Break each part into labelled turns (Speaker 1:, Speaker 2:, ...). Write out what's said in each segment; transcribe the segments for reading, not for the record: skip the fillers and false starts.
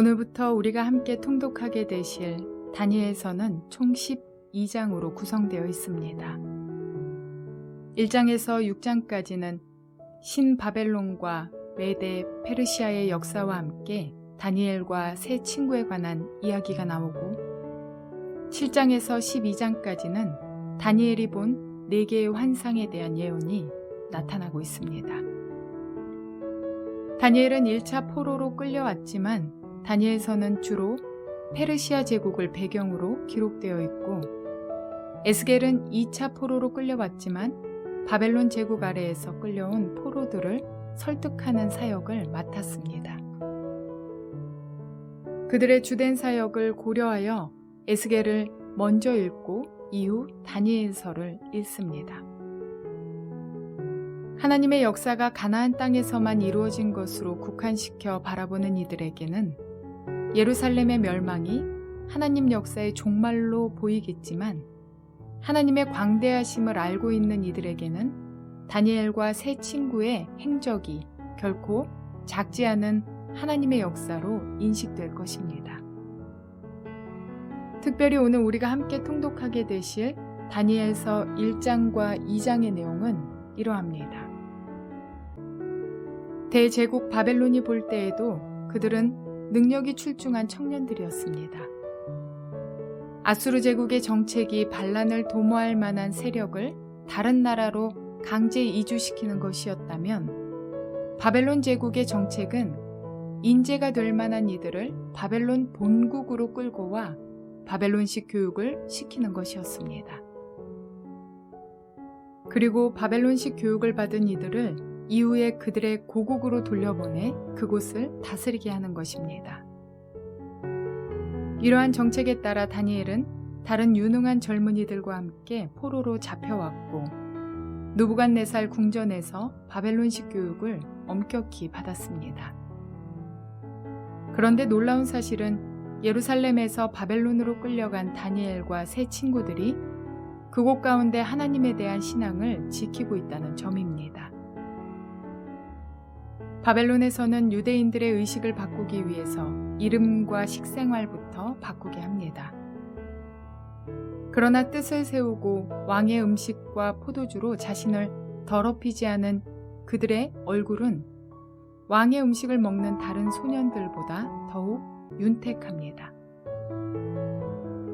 Speaker 1: 오늘부터 우리가 함께 통독하게 되실 다니엘서는 총 12장으로 구성되어 있습니다. 1장에서 6장까지는 신바벨론과 메데 페르시아의 역사와 함께 다니엘과 세 친구에 관한 이야기가 나오고 7장에서 12장까지는 다니엘이 본 4개의 환상에 대한 예언이 나타나고 있습니다. 다니엘은 1차 포로로 끌려왔지만 다니엘서는 주로 페르시아 제국을 배경으로 기록되어 있고 에스겔은 2차 포로로 끌려왔지만 바벨론 제국 아래에서 끌려온 포로들을 설득하는 사역을 맡았습니다. 그들의 주된 사역을 고려하여 에스겔을 먼저 읽고 이후 다니엘서를 읽습니다. 하나님의 역사가 가나안 땅에서만 이루어진 것으로 국한시켜 바라보는 이들에게는 예루살렘의 멸망이 하나님 역사의 종말로 보이겠지만 하나님의 광대하심을 알고 있는 이들에게는 다니엘과 세 친구의 행적이 결코 작지 않은 하나님의 역사로 인식될 것입니다. 특별히 오늘 우리가 함께 통독하게 되실 다니엘서 1장과 2장의 내용은 이러합니다. 대제국 바벨론이 볼 때에도 그들은 능력이 출중한 청년들이었습니다. 아수르 제국의 정책이 반란을 도모할 만한 세력을 다른 나라로 강제 이주시키는 것이었다면 바벨론 제국의 정책은 인재가 될 만한 이들을 바벨론 본국으로 끌고 와 바벨론식 교육을 시키는 것이었습니다. 그리고 바벨론식 교육을 받은 이들을 이후에 그들의 고국으로 돌려보내 그곳을 다스리게 하는 것입니다. 이러한 정책에 따라 다니엘은 다른 유능한 젊은이들과 함께 포로로 잡혀왔고 느부갓네살 궁전에서 바벨론식 교육을 엄격히 받았습니다. 그런데 놀라운 사실은 예루살렘에서 바벨론으로 끌려간 다니엘과 세 친구들이 그곳 가운데 하나님에 대한 신앙을 지키고 있다는 점입니다. 바벨론에서는 유대인들의 의식을 바꾸기 위해서 이름과 식생활부터 바꾸게 합니다. 그러나 뜻을 세우고 왕의 음식과 포도주로 자신을 더럽히지 않은 그들의 얼굴은 왕의 음식을 먹는 다른 소년들보다 더욱 윤택합니다.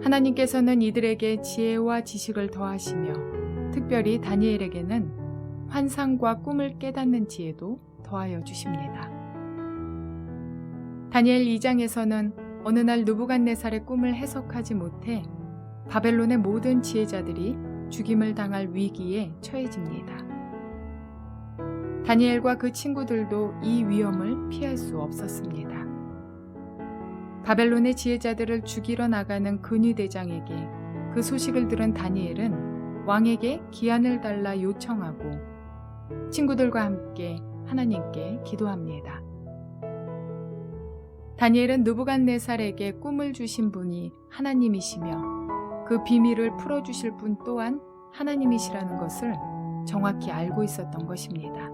Speaker 1: 하나님께서는 이들에게 지혜와 지식을 더하시며 특별히 다니엘에게는 환상과 꿈을 깨닫는 지혜도 더하여 주십니다. 다니엘 2장에서는 어느 날 느부갓네살의 꿈을 해석하지 못해 바벨론의 모든 지혜자들이 죽임을 당할 위기에 처해집니다. 다니엘과 그 친구들도 이 위험을 피할 수 없었습니다. 바벨론의 지혜자들을 죽이러 나가는 근위대장에게 그 소식을 들은 다니엘은 왕에게 기한을 달라 요청하고 친구들과 함께 하나님께 기도합니다. 다니엘은 느부갓네살에게 꿈을 주신 분이 하나님이시며 그 비밀을 풀어주실 분 또한 하나님이시라는 것을 정확히 알고 있었던 것입니다.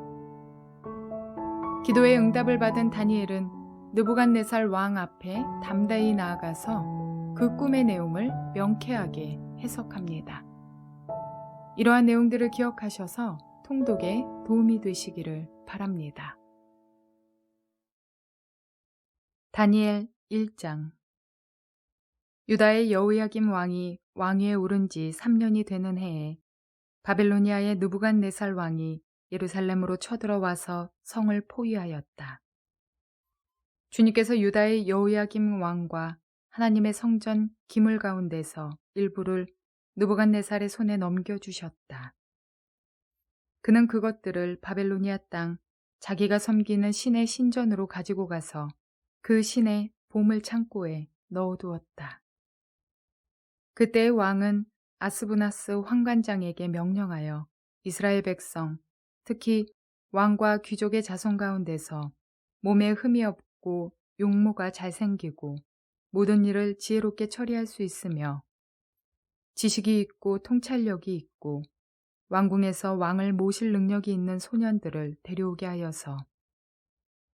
Speaker 1: 기도의 응답을 받은 다니엘은 느부갓네살 왕 앞에 담대히 나아가서 그 꿈의 내용을 명쾌하게 해석합니다. 이러한 내용들을 기억하셔서 통독에 도움이 되시기를 바랍니다. 다니엘 1장. 유다의 여호야김 왕이 왕위에 오른 지 3년이 되는 해에 바벨로니아의 느부갓네살 왕이 예루살렘으로 쳐들어와서 성을 포위하였다. 주님께서 유다의 여호야김 왕과 하나님의 성전 기물 가운데서 일부를 느부갓네살의 손에 넘겨주셨다. 그는 그것들을 바벨로니아 땅 자기가 섬기는 신의 신전으로 가지고 가서 그 신의 보물 창고에 넣어두었다. 그때의 왕은 아스부나스 환관장에게 명령하여 이스라엘 백성, 특히 왕과 귀족의 자손 가운데서 몸에 흠이 없고 용모가 잘생기고 모든 일을 지혜롭게 처리할 수 있으며 지식이 있고 통찰력이 있고 왕궁에서 왕을 모실 능력이 있는 소년들을 데려오게 하여서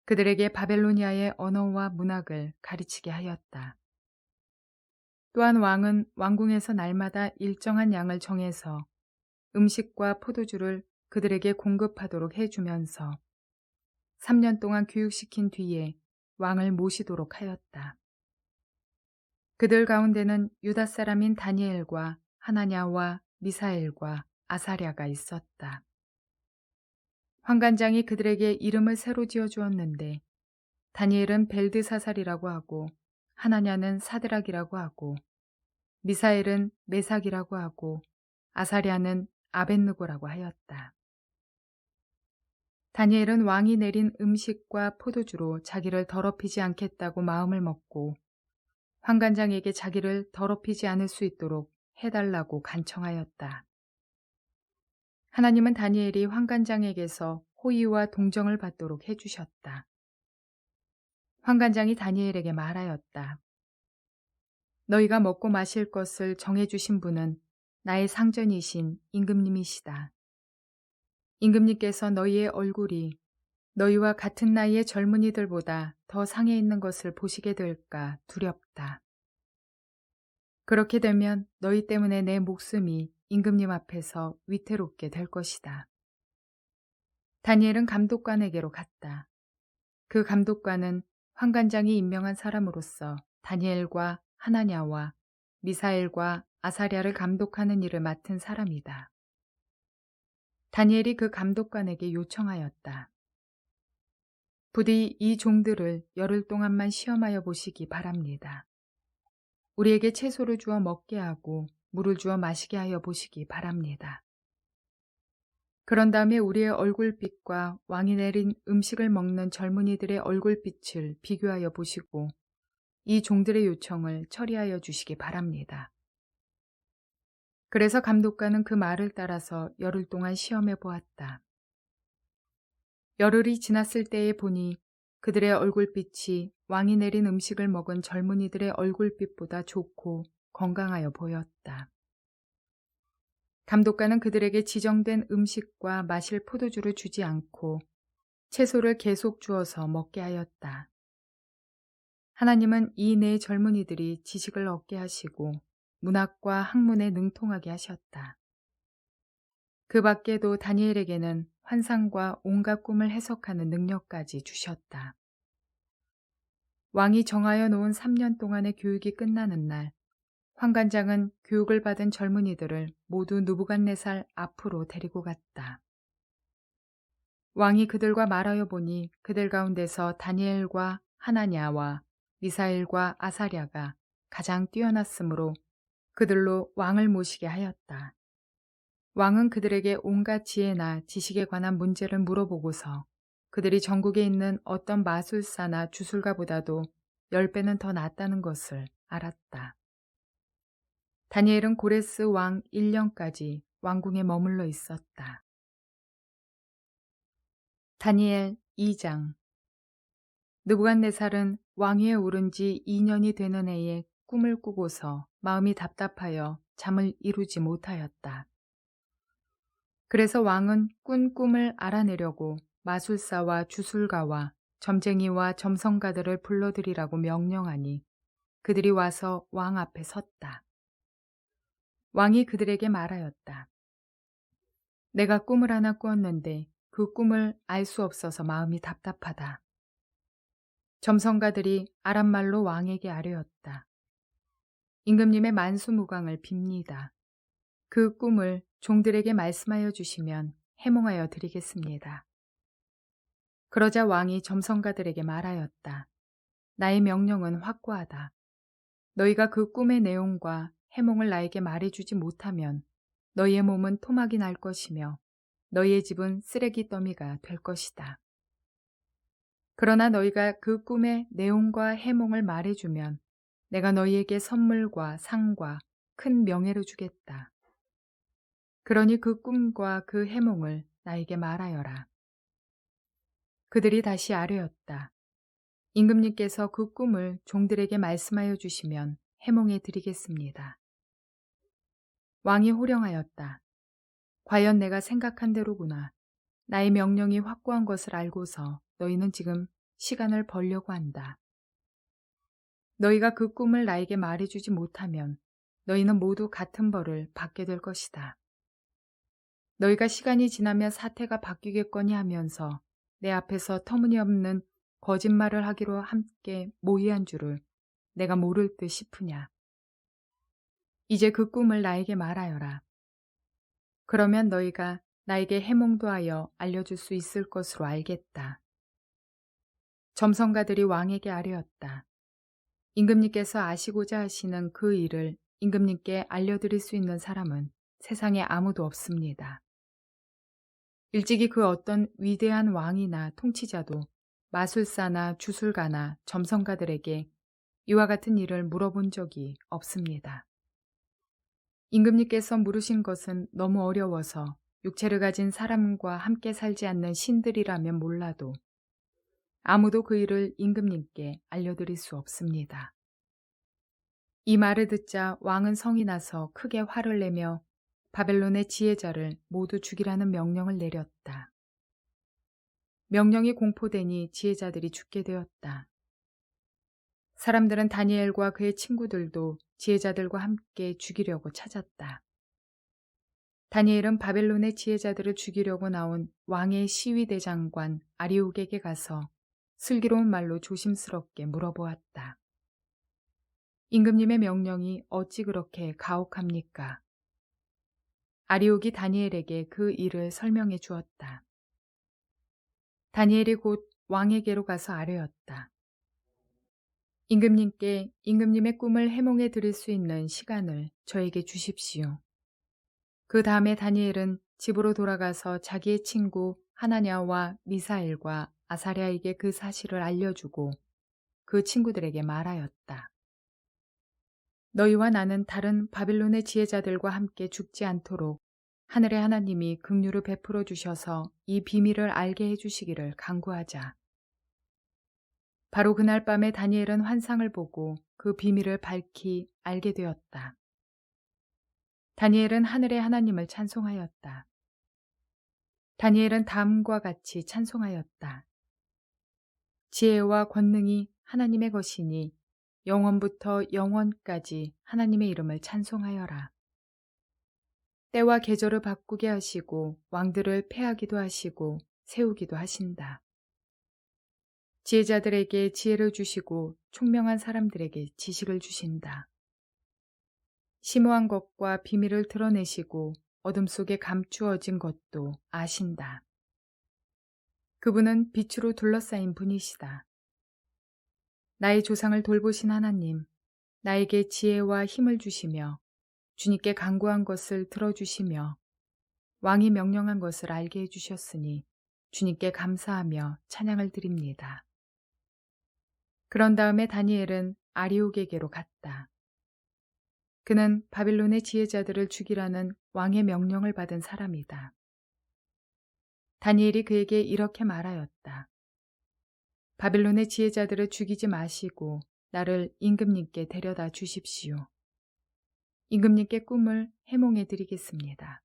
Speaker 1: 그들에게 바벨로니아의 언어와 문학을 가르치게 하였다. 또한 왕은 왕궁에서 날마다 일정한 양을 정해서 음식과 포도주를 그들에게 공급하도록 해주면서 3년 동안 교육시킨 뒤에 왕을 모시도록 하였다. 그들 가운데는 유다 사람인 다니엘과 하나냐와 미사엘과 아사랴가 있었다. 환관장이 그들에게 이름을 새로 지어주었는데 다니엘은 벨드사살이라고 하고 하나냐는 사드락이라고 하고 미사엘은 메삭이라고 하고 아사랴는 아벳느고라고 하였다. 다니엘은 왕이 내린 음식과 포도주로 자기를 더럽히지 않겠다고 마음을 먹고 환관장에게 자기를 더럽히지 않을 수 있도록 해달라고 간청하였다. 하나님은 다니엘이 환관장에게서 호의와 동정을 받도록 해주셨다. 환관장이 다니엘에게 말하였다. 너희가 먹고 마실 것을 정해주신 분은 나의 상전이신 임금님이시다. 임금님께서 너희의 얼굴이 너희와 같은 나이의 젊은이들보다 더 상해 있는 것을 보시게 될까 두렵다. 그렇게 되면 너희 때문에 내 목숨이 임금님 앞에서 위태롭게 될 것이다. 다니엘은 감독관에게로 갔다. 그 감독관은 환관장이 임명한 사람으로서 다니엘과 하나냐와 미사엘과 아사랴를 감독하는 일을 맡은 사람이다. 다니엘이 그 감독관에게 요청하였다. 부디 이 종들을 열흘 동안만 시험하여 보시기 바랍니다. 우리에게 채소를 주어 먹게 하고 물을 주어 마시게 하여 보시기 바랍니다. 그런 다음에 우리의 얼굴빛과 왕이 내린 음식을 먹는 젊은이들의 얼굴빛을 비교하여 보시고 이 종들의 요청을 처리하여 주시기 바랍니다. 그래서 감독관은 그 말을 따라서 열흘 동안 시험해 보았다. 열흘이 지났을 때에 보니 그들의 얼굴빛이 왕이 내린 음식을 먹은 젊은이들의 얼굴빛보다 좋고 건강하여 보였다. 감독관은 그들에게 지정된 음식과 마실 포도주를 주지 않고 채소를 계속 주어서 먹게 하였다. 하나님은 이 네 젊은이들이 지식을 얻게 하시고 문학과 학문에 능통하게 하셨다. 그 밖에도 다니엘에게는 환상과 온갖 꿈을 해석하는 능력까지 주셨다. 왕이 정하여 놓은 3년 동안의 교육이 끝나는 날, 환관장은 교육을 받은 젊은이들을 모두 느부갓네살 앞으로 데리고 갔다. 왕이 그들과 말하여 보니 그들 가운데서 다니엘과 하나냐와 미사엘과 아사랴가 가장 뛰어났으므로 그들로 왕을 모시게 하였다. 왕은 그들에게 온갖 지혜나 지식에 관한 문제를 물어보고서 그들이 전국에 있는 어떤 마술사나 주술가보다도 10배는 더 낫다는 것을 알았다. 다니엘은 고레스 왕 1년까지 왕궁에 머물러 있었다. 다니엘 2장. 느부갓네살은 왕위에 오른 지 2년이 되는 해에 꿈을 꾸고서 마음이 답답하여 잠을 이루지 못하였다. 그래서 왕은 꾼 꿈을 알아내려고 마술사와 주술가와 점쟁이와 점성가들을 불러들이라고 명령하니 그들이 와서 왕 앞에 섰다. 왕이 그들에게 말하였다. 내가 꿈을 하나 꾸었는데 그 꿈을 알 수 없어서 마음이 답답하다. 점성가들이 아람말로 왕에게 아뢰었다. 임금님의 만수무강을 빕니다. 그 꿈을 종들에게 말씀하여 주시면 해몽하여 드리겠습니다. 그러자 왕이 점성가들에게 말하였다. 나의 명령은 확고하다. 너희가 그 꿈의 내용과 해몽을 나에게 말해주지 못하면 너희의 몸은 토막이 날 것이며 너희의 집은 쓰레기 더미가 될 것이다. 그러나 너희가 그 꿈의 내용과 해몽을 말해주면 내가 너희에게 선물과 상과 큰 명예를 주겠다. 그러니 그 꿈과 그 해몽을 나에게 말하여라. 그들이 다시 아뢰었다. 임금님께서 그 꿈을 종들에게 말씀하여 주시면 해몽해 드리겠습니다. 왕이 호령하였다. 과연 내가 생각한 대로구나. 나의 명령이 확고한 것을 알고서 너희는 지금 시간을 벌려고 한다. 너희가 그 꿈을 나에게 말해주지 못하면 너희는 모두 같은 벌을 받게 될 것이다. 너희가 시간이 지나면 사태가 바뀌겠거니 하면서 내 앞에서 터무니없는 거짓말을 하기로 함께 모의한 줄을 내가 모를 듯 싶으냐. 이제 그 꿈을 나에게 말하여라. 그러면 너희가 나에게 해몽도 하여 알려줄 수 있을 것으로 알겠다. 점성가들이 왕에게 아뢰었다. 임금님께서 아시고자 하시는 그 일을 임금님께 알려드릴 수 있는 사람은 세상에 아무도 없습니다. 일찍이 그 어떤 위대한 왕이나 통치자도 마술사나 주술가나 점성가들에게 이와 같은 일을 물어본 적이 없습니다. 임금님께서 물으신 것은 너무 어려워서 육체를 가진 사람과 함께 살지 않는 신들이라면 몰라도 아무도 그 일을 임금님께 알려드릴 수 없습니다. 이 말을 듣자 왕은 성이 나서 크게 화를 내며 바벨론의 지혜자를 모두 죽이라는 명령을 내렸다. 명령이 공포되니 지혜자들이 죽게 되었다. 사람들은 다니엘과 그의 친구들도 지혜자들과 함께 죽이려고 찾았다. 다니엘은 바벨론의 지혜자들을 죽이려고 나온 왕의 시위대장관 아리옥에게 가서 슬기로운 말로 조심스럽게 물어보았다. 임금님의 명령이 어찌 그렇게 가혹합니까? 아리옥이 다니엘에게 그 일을 설명해 주었다. 다니엘이 곧 왕에게로 가서 아뢰었다. 임금님께 임금님의 꿈을 해몽해 드릴 수 있는 시간을 저에게 주십시오. 그 다음에 다니엘은 집으로 돌아가서 자기의 친구 하나냐와 미사엘과 아사랴에게 그 사실을 알려주고 그 친구들에게 말하였다. 너희와 나는 다른 바빌론의 지혜자들과 함께 죽지 않도록 하늘의 하나님이 긍휼을 베풀어 주셔서 이 비밀을 알게 해주시기를 간구하자. 바로 그날 밤에 다니엘은 환상을 보고 그 비밀을 밝히 알게 되었다. 다니엘은 하늘의 하나님을 찬송하였다. 다니엘은 다음과 같이 찬송하였다. 지혜와 권능이 하나님의 것이니 영원부터 영원까지 하나님의 이름을 찬송하여라. 때와 계절을 바꾸게 하시고 왕들을 패하기도 하시고 세우기도 하신다. 지혜자들에게 지혜를 주시고 총명한 사람들에게 지식을 주신다. 심오한 것과 비밀을 드러내시고 어둠 속에 감추어진 것도 아신다. 그분은 빛으로 둘러싸인 분이시다. 나의 조상을 돌보신 하나님, 나에게 지혜와 힘을 주시며 주님께 간구한 것을 들어주시며 왕이 명령한 것을 알게 해주셨으니 주님께 감사하며 찬양을 드립니다. 그런 다음에 다니엘은 아리옥에게로 갔다. 그는 바빌론의 지혜자들을 죽이라는 왕의 명령을 받은 사람이다. 다니엘이 그에게 이렇게 말하였다. 바빌론의 지혜자들을 죽이지 마시고 나를 임금님께 데려다 주십시오. 임금님께 꿈을 해몽해 드리겠습니다.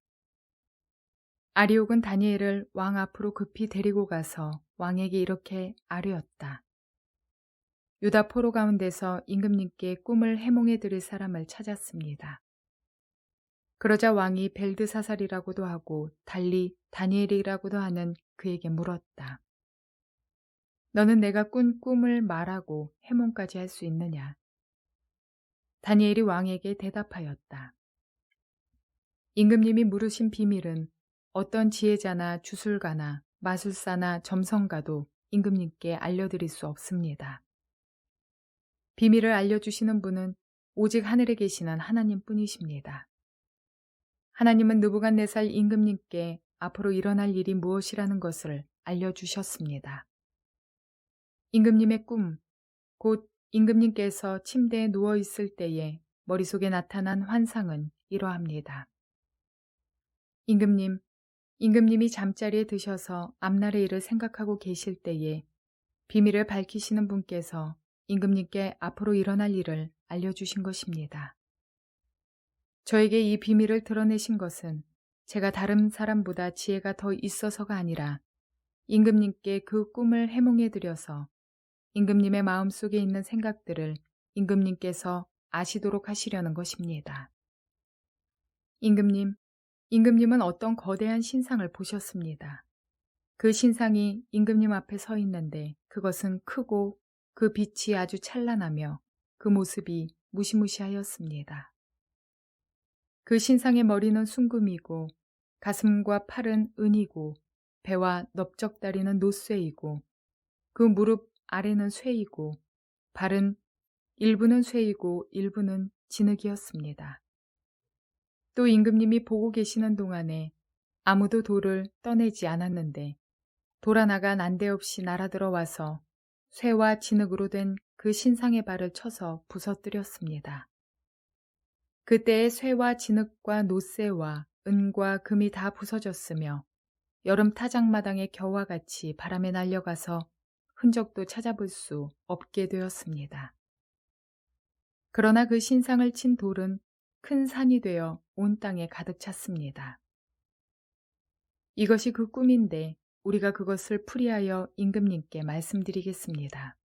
Speaker 1: 아리옥은 다니엘을 왕 앞으로 급히 데리고 가서 왕에게 이렇게 아뢰었다. 유다 포로 가운데서 임금님께 꿈을 해몽해 드릴 사람을 찾았습니다. 그러자 왕이 벨드사살이라고도 하고 달리 다니엘이라고도 하는 그에게 물었다. 너는 내가 꾼 꿈을 말하고 해몽까지 할 수 있느냐? 다니엘이 왕에게 대답하였다. 임금님이 물으신 비밀은 어떤 지혜자나 주술가나 마술사나 점성가도 임금님께 알려드릴 수 없습니다. 비밀을 알려주시는 분은 오직 하늘에 계시는 하나님뿐이십니다. 하나님은 느부갓네살 임금님께 앞으로 일어날 일이 무엇이라는 것을 알려주셨습니다. 임금님의 꿈, 곧 임금님께서 침대에 누워있을 때에 머릿속에 나타난 환상은 이러합니다. 임금님이 잠자리에 드셔서 앞날의 일을 생각하고 계실 때에 비밀을 밝히시는 분께서 임금님께 앞으로 일어날 일을 알려주신 것입니다. 저에게 이 비밀을 드러내신 것은 제가 다른 사람보다 지혜가 더 있어서가 아니라 임금님께 그 꿈을 해몽해 드려서 임금님의 마음속에 있는 생각들을 임금님께서 아시도록 하시려는 것입니다. 임금님은 어떤 거대한 신상을 보셨습니다. 그 신상이 임금님 앞에 서 있는데 그것은 크고 그 빛이 아주 찬란하며 그 모습이 무시무시하였습니다. 그 신상의 머리는 순금이고 가슴과 팔은 은이고 배와 넓적다리는 노쇠이고 그 무릎 아래는 쇠이고 발은 일부는 쇠이고 일부는 진흙이었습니다. 또 임금님이 보고 계시는 동안에 아무도 돌을 떠내지 않았는데 돌 하나가 난데없이 날아들어와서 쇠와 진흙으로 된 그 신상의 발을 쳐서 부서뜨렸습니다. 그때의 쇠와 진흙과 노쇠와 은과 금이 다 부서졌으며 여름 타작마당의 겨와 같이 바람에 날려가서 흔적도 찾아볼 수 없게 되었습니다. 그러나 그 신상을 친 돌은 큰 산이 되어 온 땅에 가득 찼습니다. 이것이 그 꿈인데 우리가 그것을 풀이하여 임금님께 말씀드리겠습니다.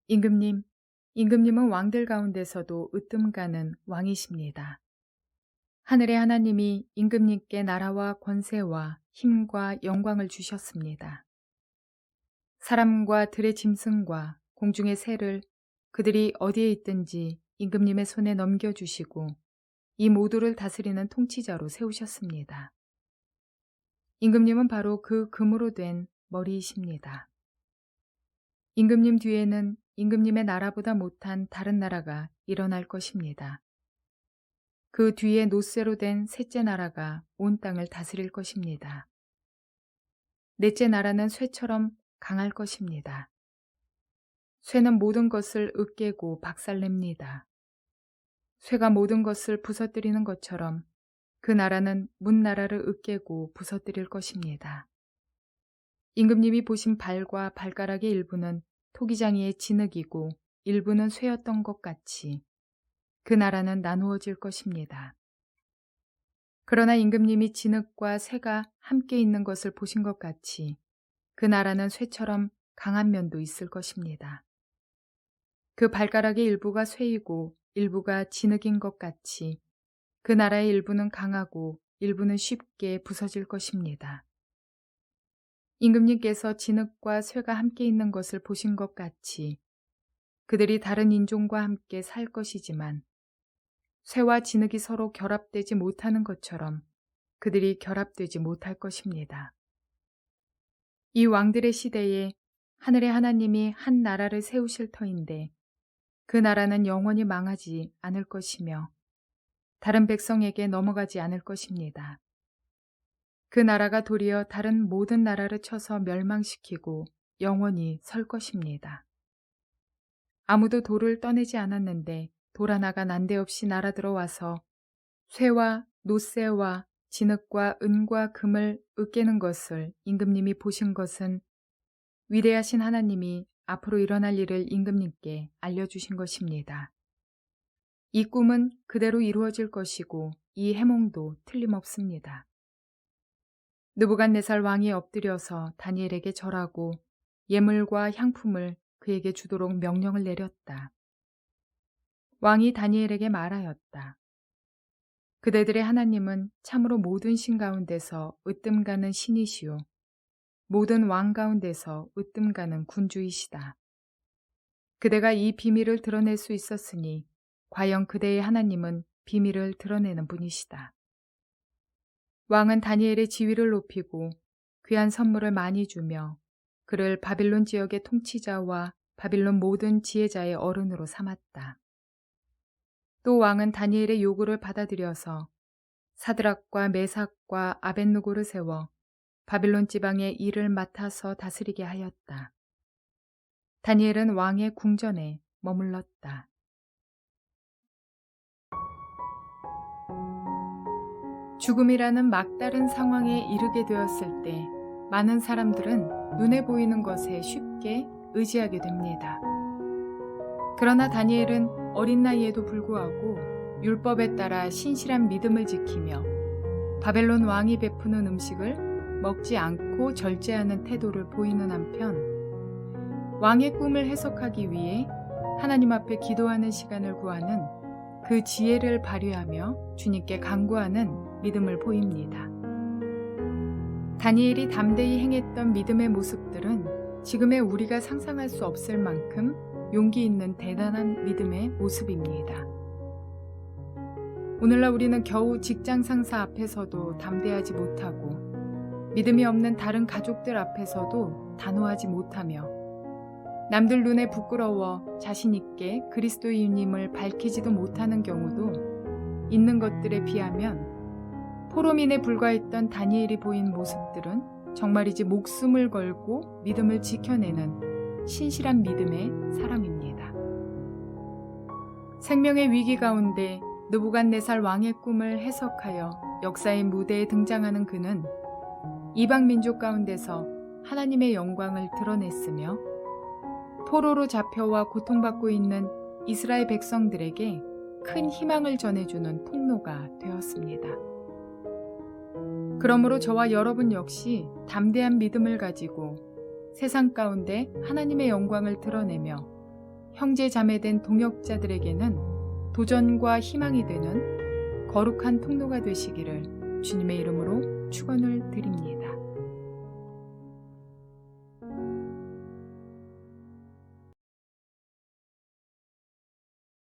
Speaker 1: 임금님은 왕들 가운데서도 으뜸가는 왕이십니다. 하늘의 하나님이 임금님께 나라와 권세와 힘과 영광을 주셨습니다. 사람과 들의 짐승과 공중의 새를 그들이 어디에 있든지 임금님의 손에 넘겨주시고 이 모두를 다스리는 통치자로 세우셨습니다. 임금님은 바로 그 금으로 된 머리이십니다. 임금님 뒤에는 임금님의 나라보다 못한 다른 나라가 일어날 것입니다. 그 뒤에 노쇠로 된 셋째 나라가 온 땅을 다스릴 것입니다. 넷째 나라는 쇠처럼 강할 것입니다. 쇠는 모든 것을 으깨고 박살냅니다. 쇠가 모든 것을 부서뜨리는 것처럼 그 나라는 문나라를 으깨고 부서뜨릴 것입니다. 임금님이 보신 발과 발가락의 일부는 토기장이의 진흙이고 일부는 쇠였던 것 같이 그 나라는 나누어질 것입니다. 그러나 임금님이 진흙과 쇠가 함께 있는 것을 보신 것 같이 그 나라는 쇠처럼 강한 면도 있을 것입니다. 그 발가락의 일부가 쇠이고 일부가 진흙인 것 같이 그 나라의 일부는 강하고 일부는 쉽게 부서질 것입니다. 임금님께서 진흙과 쇠가 함께 있는 것을 보신 것 같이 그들이 다른 인종과 함께 살 것이지만 쇠와 진흙이 서로 결합되지 못하는 것처럼 그들이 결합되지 못할 것입니다. 이 왕들의 시대에 하늘의 하나님이 한 나라를 세우실 터인데 그 나라는 영원히 망하지 않을 것이며 다른 백성에게 넘어가지 않을 것입니다. 그 나라가 도리어 다른 모든 나라를 쳐서 멸망시키고 영원히 설 것입니다. 아무도 돌을 떠내지 않았는데 돌 하나가 난데없이 날아들어와서 쇠와 노쇠와 진흙과 은과 금을 으깨는 것을 임금님이 보신 것은 위대하신 하나님이 앞으로 일어날 일을 임금님께 알려주신 것입니다. 이 꿈은 그대로 이루어질 것이고 이 해몽도 틀림없습니다. 느부갓네살 왕이 엎드려서 다니엘에게 절하고 예물과 향품을 그에게 주도록 명령을 내렸다. 왕이 다니엘에게 말하였다. 그대들의 하나님은 참으로 모든 신 가운데서 으뜸가는 신이시오. 모든 왕 가운데서 으뜸가는 군주이시다. 그대가 이 비밀을 드러낼 수 있었으니 과연 그대의 하나님은 비밀을 드러내는 분이시다. 왕은 다니엘의 지위를 높이고 귀한 선물을 많이 주며 그를 바빌론 지역의 통치자와 바빌론 모든 지혜자의 어른으로 삼았다. 또 왕은 다니엘의 요구를 받아들여서 사드락과 메삭과 아벳느고를 세워 바빌론 지방의 일을 맡아서 다스리게 하였다. 다니엘은 왕의 궁전에 머물렀다. 죽음이라는 막다른 상황에 이르게 되었을 때 많은 사람들은 눈에 보이는 것에 쉽게 의지하게 됩니다. 그러나 다니엘은 어린 나이에도 불구하고 율법에 따라 신실한 믿음을 지키며 바벨론 왕이 베푸는 음식을 먹지 않고 절제하는 태도를 보이는 한편 왕의 꿈을 해석하기 위해 하나님 앞에 기도하는 시간을 구하는 그 지혜를 발휘하며 주님께 간구하는 믿음을 보입니다. 다니엘이 담대히 행했던 믿음의 모습들은 지금의 우리가 상상할 수 없을 만큼 용기 있는 대단한 믿음의 모습입니다. 오늘날 우리는 겨우 직장 상사 앞에서도 담대하지 못하고 믿음이 없는 다른 가족들 앞에서도 단호하지 못하며 남들 눈에 부끄러워 자신 있게 그리스도인임을 밝히지도 못하는 경우도 있는 것들에 비하면 포로민에 불과했던 다니엘이 보인 모습들은 정말이지 목숨을 걸고 믿음을 지켜내는 신실한 믿음의 사람입니다. 생명의 위기 가운데 느부갓네살 왕의 꿈을 해석하여 역사의 무대에 등장하는 그는 이방 민족 가운데서 하나님의 영광을 드러냈으며 포로로 잡혀와 고통받고 있는 이스라엘 백성들에게 큰 희망을 전해주는 통로가 되었습니다. 그러므로 저와 여러분 역시 담대한 믿음을 가지고 세상 가운데 하나님의 영광을 드러내며 형제 자매된 동역자들에게는 도전과 희망이 되는 거룩한 통로가 되시기를 주님의 이름으로 축원을 드립니다.